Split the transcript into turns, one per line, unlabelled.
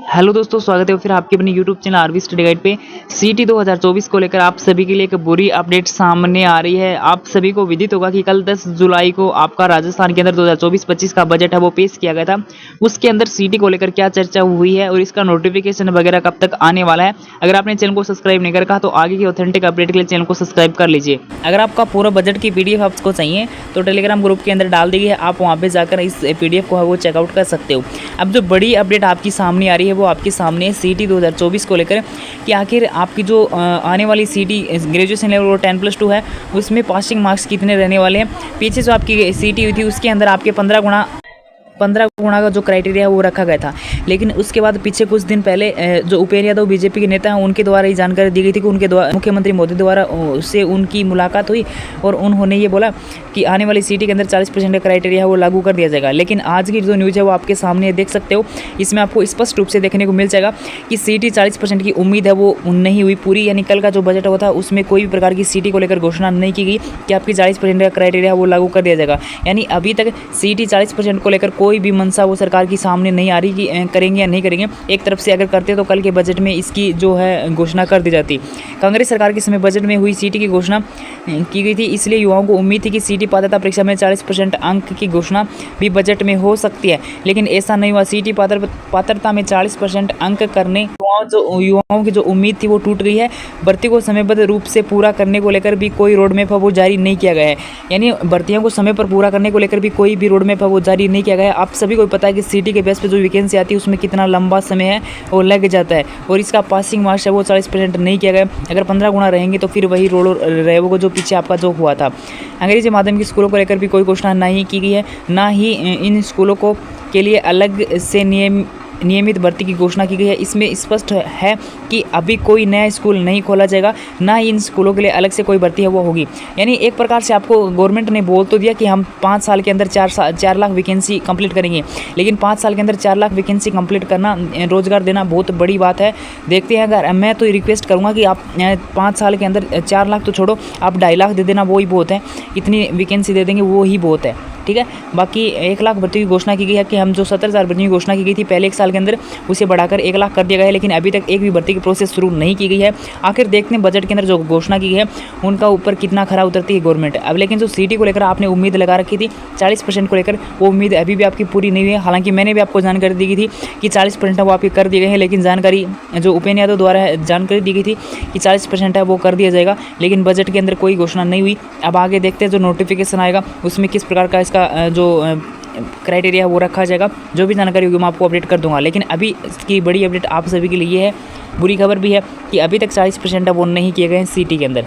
Hello दोस्तों, स्वागत है फिर आपके अपने YouTube channel RV study guide पे। सीटी 2024 को लेकर आप सभी के लिए एक बुरी अपडेट सामने आ रही है। आप सभी को विदित होगा कि कल 10 जुलाई को आपका राजस्थान के अंदर 2024-25 का बजट है वो पेश किया गया था। उसके अंदर सीटी को लेकर क्या चर्चा हुई है और इसका नोटिफिकेशन वगैरह कब तक आने वाला है। अगर आपने चैनल को सब्सक्राइब नहीं कर रखा तो आगे की ऑथेंटिक अपडेट के लिए चैनल को सब्सक्राइब कर लीजिए। अगर आपका पूरा बजट की पीडीएफ आपको चाहिए तो टेलीग्राम ग्रुप के अंदर डाल दी गई है, आप वहाँ पे जाकर इस पीडीएफ को वो चेकआउट कर सकते हो। अब जो बड़ी अपडेट आपकी सामने आ रही है वो आपके सामने सीटी 2024 को लेकर कि आखिर आपकी जो आने वाली सीटी ग्रेजुएशन लेवल वो 10+2 है, उसमें पासिंग मार्क्स कितने रहने वाले हैं। पीछे जो आपकी सीटी हुई थी उसके अंदर आपके 15 गुणा का जो क्राइटेरिया वो रखा गया था, लेकिन उसके बाद पीछे कुछ दिन पहले जो उपेंद्र यादव बीजेपी के नेता हैं उनके द्वारा ये जानकारी दी गई थी कि उनके द्वारा मुख्यमंत्री मोदी द्वारा से उनकी मुलाकात हुई और उन्होंने ये बोला कि आने वाली सीटी के अंदर 40% का क्राइटेरिया है वो लागू कर दिया जाएगा। लेकिन आज की जो न्यूज़ है वो आपके सामने देख सकते हो, इसमें आपको स्पष्ट रूप से देखने को मिल जाएगा कि सीटी 40% की उम्मीद है वो नहीं हुई पूरी। यानी कल का जो बजट हुआ था उसमें कोई भी प्रकार की सीटी को लेकर घोषणा नहीं की गई कि आपकी 40% का क्राइटेरिया वो लागू कर दिया जाएगा। यानी अभी तक सीटी 40% को लेकर कोई भी मंशा वो सरकार की सामने नहीं आ रही कि करेंगे या नहीं करेंगे। एक तरफ से अगर करते तो कल के बजट में इसकी जो है घोषणा कर दी जाती। कांग्रेस सरकार के समय बजट में हुई सीटी की घोषणा की गई थी, इसलिए युवाओं को उम्मीद थी कि सीटी पात्रता परीक्षा में 40% अंक की घोषणा भी बजट में हो सकती है, लेकिन ऐसा नहीं हुआ। सीटी पात्रता में 40% अंक करने युवाओं की जो उम्मीद थी वो टूट गई है। भर्ती को समयबद्ध रूप से पूरा करने को लेकर भी कोई रोड मैप है वो जारी नहीं किया गया है। यानी भर्तियों को समय पर पूरा करने को लेकर भी कोई भी रोड मैप है वो जारी नहीं किया गया है। आप सभी को पता है कि सीटी के बेस पे जो वैकेंसी आती है उसमें कितना लंबा समय है वो लग जाता है और इसका पासिंग मार्क्स है वो 40% नहीं किया गया। अगर 15 गुणा रहेंगे तो फिर वही रोड रहेगा जो पीछे आपका जो हुआ था। अंग्रेजी माध्यम के स्कूलों को लेकर भी कोई घोषणा नहीं की गई है, ना ही इन स्कूलों को के लिए अलग से नियमित भर्ती की घोषणा की गई है। इसमें स्पष्ट है कि अभी कोई नया स्कूल नहीं खोला जाएगा, ना ही इन स्कूलों के लिए अलग से कोई भर्ती है वो होगी। यानी एक प्रकार से आपको गवर्नमेंट ने बोल तो दिया कि हम 5 साल के अंदर 4 लाख वैकेंसी कंप्लीट करेंगे, लेकिन 5 साल के अंदर 4 लाख वैकेंसी कंप्लीट करना, रोजगार देना बहुत बड़ी बात है। देखते हैं। अगर मैं तो रिक्वेस्ट करूँगा कि आप 5 साल के अंदर 4 लाख तो छोड़ो, आप 2.5 लाख दे देना, वो ही बहुत है। इतनी वैकेंसी दे देंगे वो ही बहुत है, ठीक है। बाकी 1 लाख भर्ती की घोषणा की गई है कि हम जो 17,000 भर्ती की घोषणा की गई थी पहले 1 साल के अंदर, उसे बढ़ाकर 1 लाख कर दिया गया है, लेकिन अभी तक एक भी भर्ती की प्रोसेस शुरू नहीं की गई है। आखिर देखते हैं बजट के अंदर जो घोषणा की गई है उनका ऊपर कितना खरा उतरती है गवर्नमेंट। अब लेकिन जो सीटी को लेकर आपने उम्मीद लगा रखी थी 40% को लेकर, वो उम्मीद अभी भी आपकी पूरी नहीं हुई है। हालांकि मैंने भी आपको जानकारी दी गई थी कि 40% वो आपके कर दिए गए हैं, लेकिन जानकारी जो उपेंद्र यादव द्वारा जानकारी दी गई थी कि 40% है वो कर दिया जाएगा, लेकिन बजट के अंदर कोई घोषणा नहीं हुई। अब आगे देखते हैं जो नोटिफिकेशन आएगा उसमें किस प्रकार का इसका जो क्राइटेरिया वो रखा जाएगा। जो भी जानकारी होगी मैं आपको अपडेट कर दूंगा। लेकिन अभी इसकी बड़ी अपडेट आप सभी के लिए ये है, बुरी खबर भी है कि अभी तक 40% वो नहीं किए गए हैं सीटी के अंदर।